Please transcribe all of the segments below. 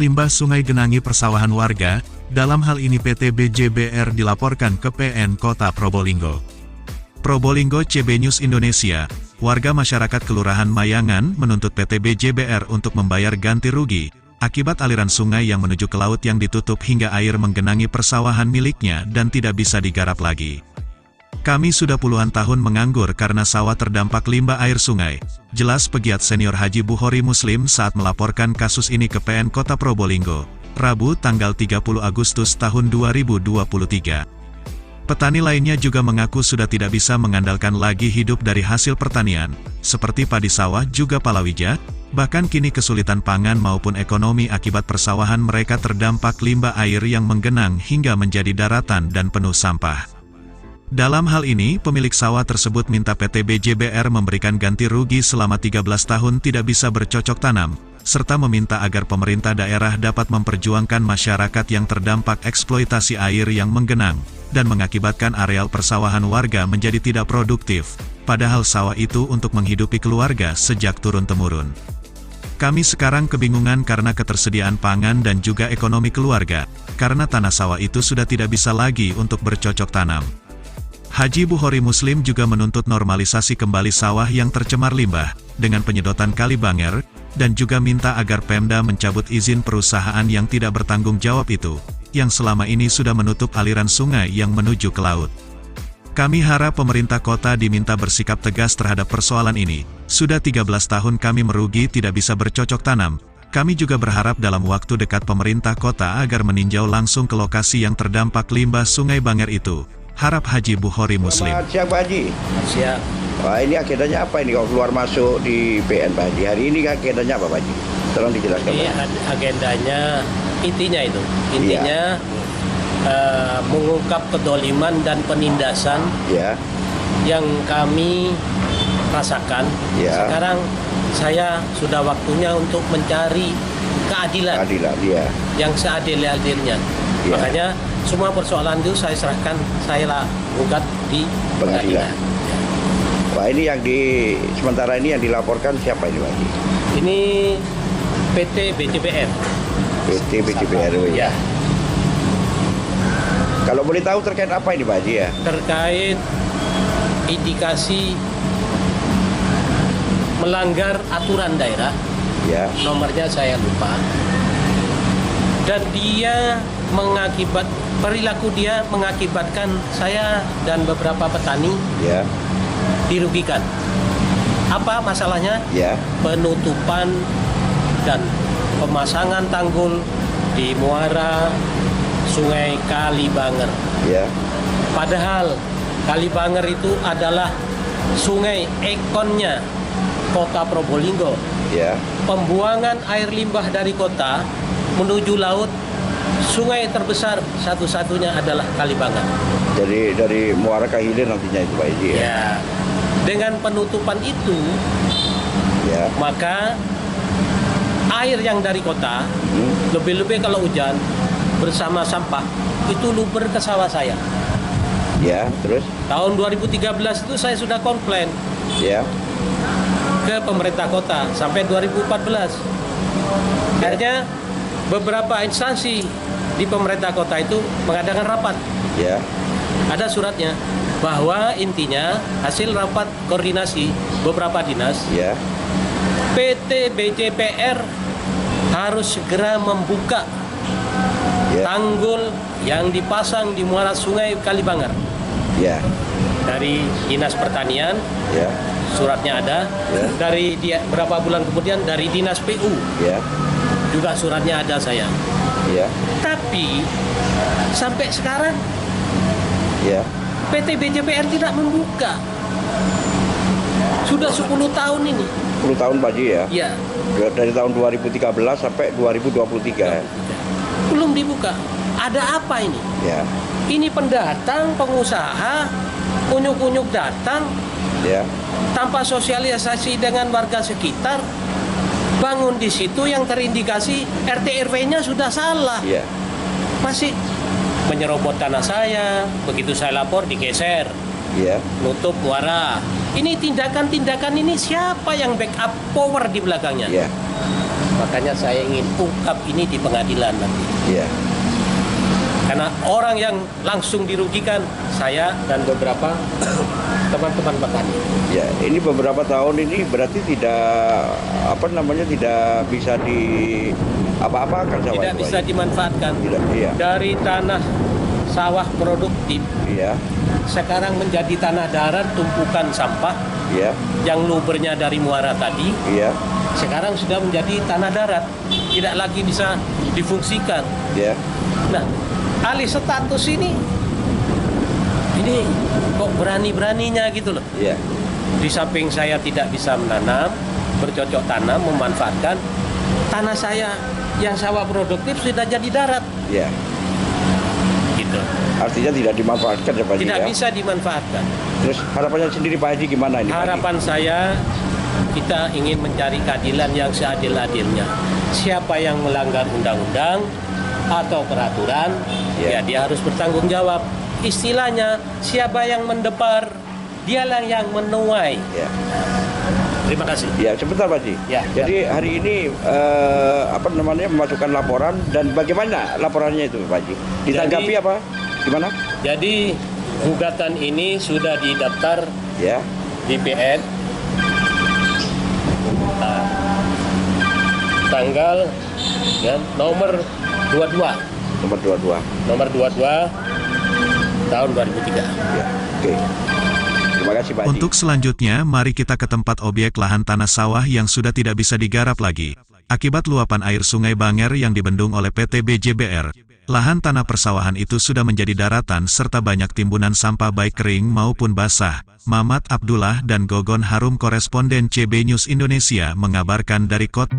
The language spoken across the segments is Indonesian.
limbah sungai genangi persawahan warga. Dalam hal ini PT BJBR dilaporkan ke PN Kota Probolinggo. Probolinggo CB News Indonesia, warga masyarakat Kelurahan Mayangan menuntut PT BJBR untuk membayar ganti rugi akibat aliran sungai yang menuju ke laut yang ditutup hingga air menggenangi persawahan miliknya dan tidak bisa digarap lagi. Kami sudah puluhan tahun menganggur karena sawah terdampak limbah air sungai, jelas pegiat senior Haji Bukhori Muslim saat melaporkan kasus ini ke PN Kota Probolinggo, Rabu tanggal 30 Agustus tahun 2023. Petani lainnya juga mengaku sudah tidak bisa mengandalkan lagi hidup dari hasil pertanian, seperti padi sawah juga palawija, bahkan kini kesulitan pangan maupun ekonomi akibat persawahan mereka terdampak limbah air yang menggenang hingga menjadi daratan dan penuh sampah. Dalam hal ini, pemilik sawah tersebut minta PT BJBR memberikan ganti rugi selama 13 tahun tidak bisa bercocok tanam, serta meminta agar pemerintah daerah dapat memperjuangkan masyarakat yang terdampak eksploitasi air yang menggenang, dan mengakibatkan areal persawahan warga menjadi tidak produktif, padahal sawah itu untuk menghidupi keluarga sejak turun-temurun. Kami sekarang kebingungan karena ketersediaan pangan dan juga ekonomi keluarga, karena tanah sawah itu sudah tidak bisa lagi untuk bercocok tanam. Haji Bukhori Muslim juga menuntut normalisasi kembali sawah yang tercemar limbah, dengan penyedotan Kali Banger, dan juga minta agar Pemda mencabut izin perusahaan yang tidak bertanggung jawab itu, yang selama ini sudah menutup aliran sungai yang menuju ke laut. Kami harap pemerintah kota diminta bersikap tegas terhadap persoalan ini. Sudah 13 tahun kami merugi tidak bisa bercocok tanam. Kami juga berharap dalam waktu dekat pemerintah kota agar meninjau langsung ke lokasi yang terdampak limbah Sungai Banger itu. Harap Haji Bukhori Muslim. Selamat siang Pak Haji. Siap. Wah, ini agendanya apa ini kalau keluar masuk di PN Pak Haji? Hari ini agendanya apa Pak Haji? Tolong dijelaskan. Ini agendanya intinya mengungkap kedoliman dan penindasan yang kami rasakan. Sekarang saya sudah waktunya untuk mencari keadilan yang seadil-adilnya. Makanya semua persoalan itu saya serahkan, saya gugat di pengadilan. Wah, ini yang sementara ini yang dilaporkan siapa ini Pak Haji? Ini PT BJBR. PT BJBR ya. Kalau boleh tahu terkait apa ini Pak Haji ya? Terkait indikasi melanggar aturan daerah. Ya. Nomornya saya lupa. Dan perilaku dia mengakibatkan saya dan beberapa petani dirugikan. Apa masalahnya? Penutupan dan pemasangan tanggul di muara Sungai Kali Banger. Padahal Kali Banger itu adalah sungai ikonnya Kota Probolinggo. Pembuangan air limbah dari kota menuju laut, sungai terbesar satu-satunya adalah Kali Banger. Jadi dari muara ke hilir nantinya itu Pak Haji ya? Dengan penutupan itu, maka air yang dari kota, lebih-lebih kalau hujan, bersama sampah, itu luber ke sawah saya. Terus? Tahun 2013 itu saya sudah komplain ke pemerintah kota sampai 2014. Akhirnya beberapa instansi di pemerintah kota itu mengadakan rapat. Ada suratnya bahwa intinya hasil rapat koordinasi beberapa dinas, PT BJBR harus segera membuka tanggul yang dipasang di muara Sungai Kali Banger. Dari Dinas Pertanian, suratnya ada. Dari berapa bulan kemudian dari Dinas PU, juga suratnya ada saya. Tapi sampai sekarang PT BJBR tidak membuka. Sudah 10 tahun ini. 10 tahun Pak Haji ya? Iya. Dari tahun 2013 sampai 2023. Belum dibuka. Ada apa ini? Ini pendatang, pengusaha, kunyuk-kunyuk datang, tanpa sosialisasi dengan warga sekitar, bangun di situ yang terindikasi RT RW-nya sudah salah. Masih menyerobot tanah saya, begitu saya lapor digeser, nutup muara. Ini tindakan-tindakan ini siapa yang backup power di belakangnya? Makanya saya ingin ungkap ini di pengadilan nanti. Iya. Karena orang yang langsung dirugikan saya dan beberapa teman-teman petani. Ya, ini beberapa tahun ini berarti tidak tidak bisa di apa-apakan sawah Tidak itu, bisa Pak. dimanfaatkan. Tidak, iya. Dari tanah sawah produktif Iya. sekarang menjadi tanah darat tumpukan sampah Iya. yang lubernya dari muara tadi. Iya. Sekarang sudah menjadi tanah darat, tidak lagi bisa difungsikan. Iya. Nah, alih status ini kok berani-beraninya gitu loh. Iya. Di samping saya tidak bisa menanam, bercocok tanam, memanfaatkan tanah saya yang sawah produktif sudah jadi darat. Iya. Gitu. Artinya tidak dimanfaatkan ya Pak Haji, Tidak ya? bisa dimanfaatkan. Terus harapannya sendiri Pak Haji gimana ini? Pak Haji? Harapan saya kita ingin mencari keadilan yang seadil-adilnya. Siapa yang melanggar undang-undang atau peraturan, Ya. ya dia harus bertanggung jawab. Istilahnya, siapa yang mendepar, dialah yang menuai. Ya. Terima kasih. Ya, sebentar Pak Haji. Ya, Jadi hari ini memasukkan laporan dan bagaimana laporannya itu Pak Haji? Ditanggapi Jadi- apa? Gimana? Jadi gugatan ini sudah didaftar Ya. di PN tanggal ya, nomor 22 Nomor 22. nomor 22 tahun 2003. Ya. Oke. Terima kasih Pak Haji. Untuk selanjutnya, mari kita ke tempat objek lahan tanah sawah yang sudah tidak bisa digarap lagi. Akibat luapan air Sungai Banger yang dibendung oleh PT BJBR, lahan tanah persawahan itu sudah menjadi daratan serta banyak timbunan sampah baik kering maupun basah. Mamat Abdullah dan Gogon Harum koresponden CB News Indonesia mengabarkan dari Kota.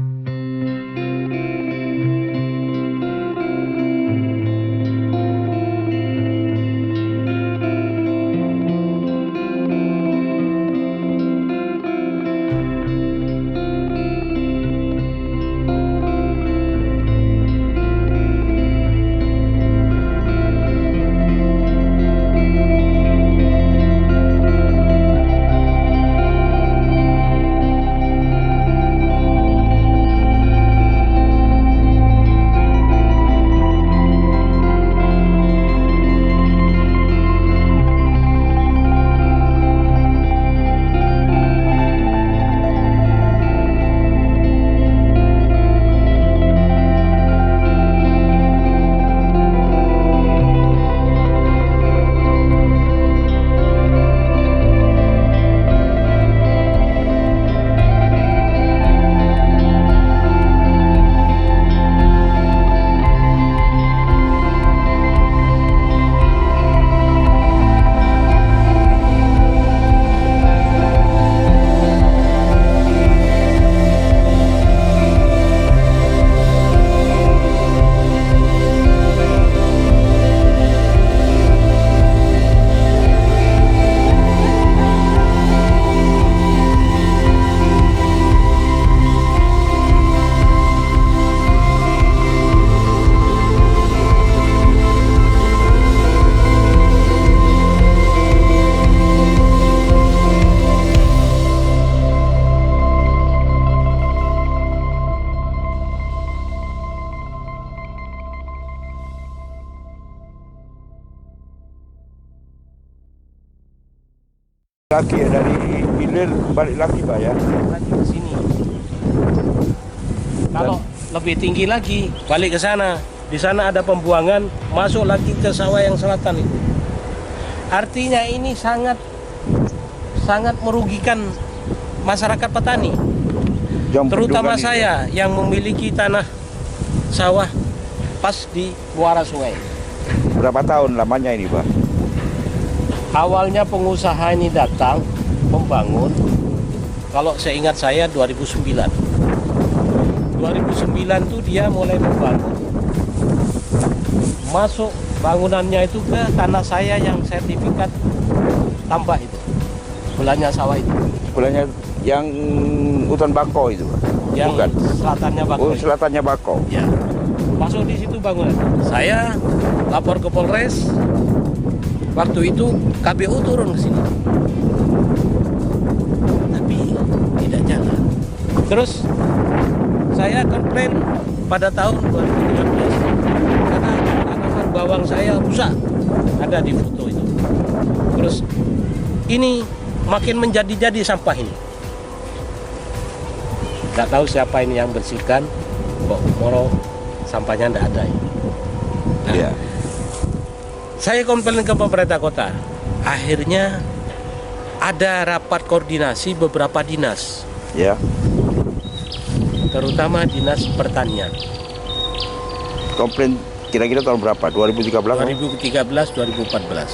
Lagi ya dari hilir balik lagi Pak ya. Lagi ke sini. Kalau lebih tinggi lagi, balik ke sana. Di sana ada pembuangan, masuk lagi ke sawah yang selatan itu. Artinya ini sangat merugikan masyarakat petani, terutama saya yang memiliki tanah sawah pas di muara sungai. Berapa tahun lamanya ini Pak? Awalnya pengusaha ini datang membangun, kalau seingat saya 2009. 2009 tuh dia mulai membangun. Masuk bangunannya itu ke tanah saya yang sertifikat tambah itu. Sebelahnya sawah itu. Sebelahnya yang hutan bako itu Pak? Yang Bukan? selatannya Bako. Oh, selatannya bako. Ya. Masuk di situ bangunan. Saya lapor ke Polres. Waktu itu KBU turun ke sini. Tapi tidak jalan. Terus saya komplain pada tahun 2013 karena tanaman bawang saya rusak, ada di foto itu. Terus ini makin menjadi-jadi sampah ini. Nggak tahu siapa ini yang bersihkan, kok moro sampahnya nggak ada ini. Nah, Iya. saya komplain ke pemerintah kota. Akhirnya ada rapat koordinasi beberapa dinas, Ya. terutama dinas pertanian. Komplain kira-kira tahun berapa? 2013? 2013, 2014.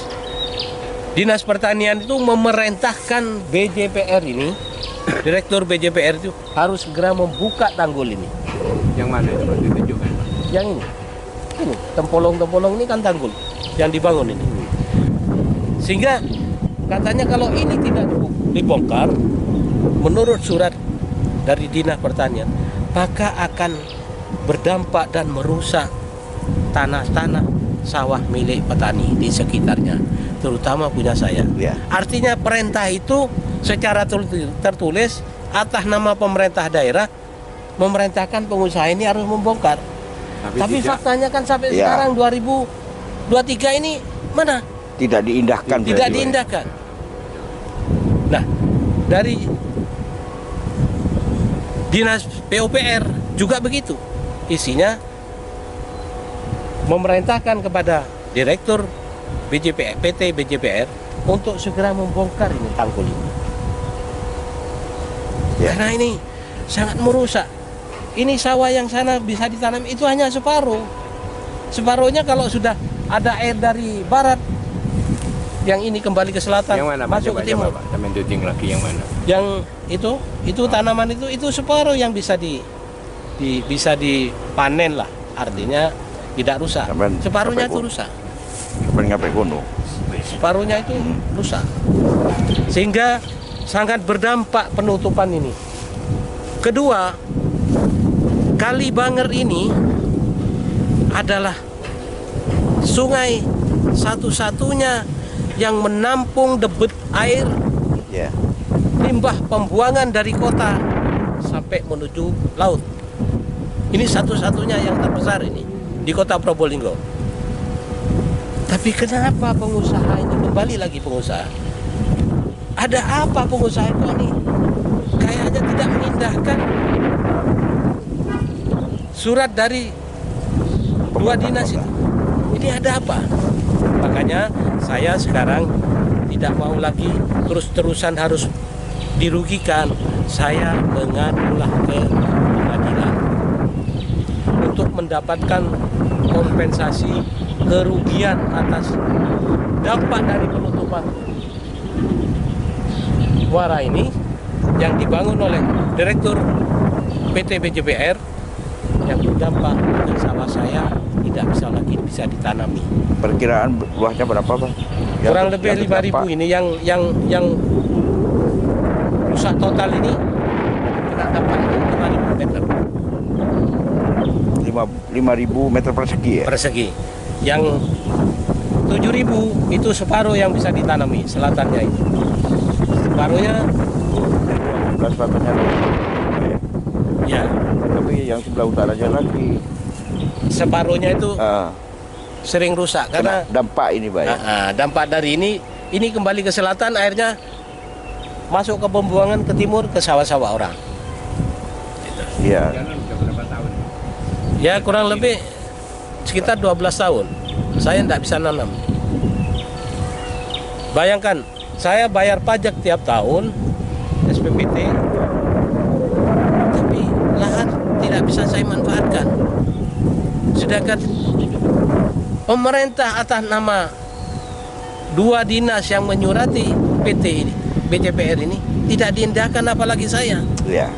Dinas pertanian itu memerintahkan BJPR ini, Direktur BJPR itu harus segera membuka tanggul ini. Yang mana itu Mas? Ditunjukkan. Yang ini tempolong-tempolong ini kan tanggul yang dibangun ini. Sehingga katanya kalau ini tidak dibongkar, menurut surat dari Dinas Pertanian, maka akan berdampak dan merusak tanah-tanah sawah milik petani di sekitarnya, terutama punya saya. Ya. Artinya perintah itu secara tertulis atas nama pemerintah daerah memerintahkan pengusaha ini harus membongkar. Tapi tidak. faktanya kan sampai Ya. sekarang 2023 ini mana? Tidak diindahkan. Tidak berarti, Pak. diindahkan. Nah, dari Dinas PUPR juga begitu. Isinya memerintahkan kepada Direktur BJPR, PT BJPR untuk segera membongkar ini tanggul ini. Ya. Karena ini sangat merusak. Ini sawah yang sana bisa ditanam itu hanya separuh. Separuhnya kalau sudah ada air dari barat, yang ini kembali ke selatan, Yang mana Pak? masuk Coba, ke timur. Pak. Sampai tunjuk lagi yang mana? Yang itu tanaman itu separuh yang bisa bisa dipanen lah. Artinya tidak rusak. Sampai- Separuhnya sampai itu gunung. rusak. Sampai gunung. Separuhnya itu rusak. Sehingga sangat berdampak penutupan ini. Kedua, Kali Banger ini adalah sungai satu-satunya yang menampung debit air Ya. limbah pembuangan dari kota sampai menuju laut. Ini satu-satunya yang terbesar ini di kota Probolinggo. Tapi kenapa pengusaha ini, kembali lagi pengusaha, ada apa pengusaha itu ini kayaknya tidak mengindahkan surat dari dua dinas itu. Ini ada apa? Makanya saya sekarang tidak mau lagi terus-terusan harus dirugikan. Saya mengadulah ke pengadilan untuk mendapatkan kompensasi kerugian atas dampak dari penutupan muara ini yang dibangun oleh Direktur PT BJPR yang berdampak ke sawah saya tidak bisa ditanami. Perkiraan luasnya berapa, Bang? Kurang lebih 5.000 ini yang rusak total ini kena dampak 5.000 meter 5.000 meter persegi ya? persegi. Yang 7.000 itu separuh yang bisa ditanami selatannya ini. Separuhnya 11-nya ya, tapi yang sebelah utaranya lagi separuhnya itu sering rusak karena kena dampak ini, Pak. Ya? dampak dari ini kembali ke selatan, airnya masuk ke pembuangan ke timur ke sawah-sawah orang. Iya. Jalan sudah berapa tahun? Ya kurang lebih sekitar 12 tahun saya tidak bisa nanam. Bayangkan saya bayar pajak tiap tahun SPPT, tapi lahan tidak bisa saya manfaatkan. Sedangkan pemerintah atas nama dua dinas yang menyurati PT ini, BJPR ini tidak diindahkan, apalagi saya. Iya.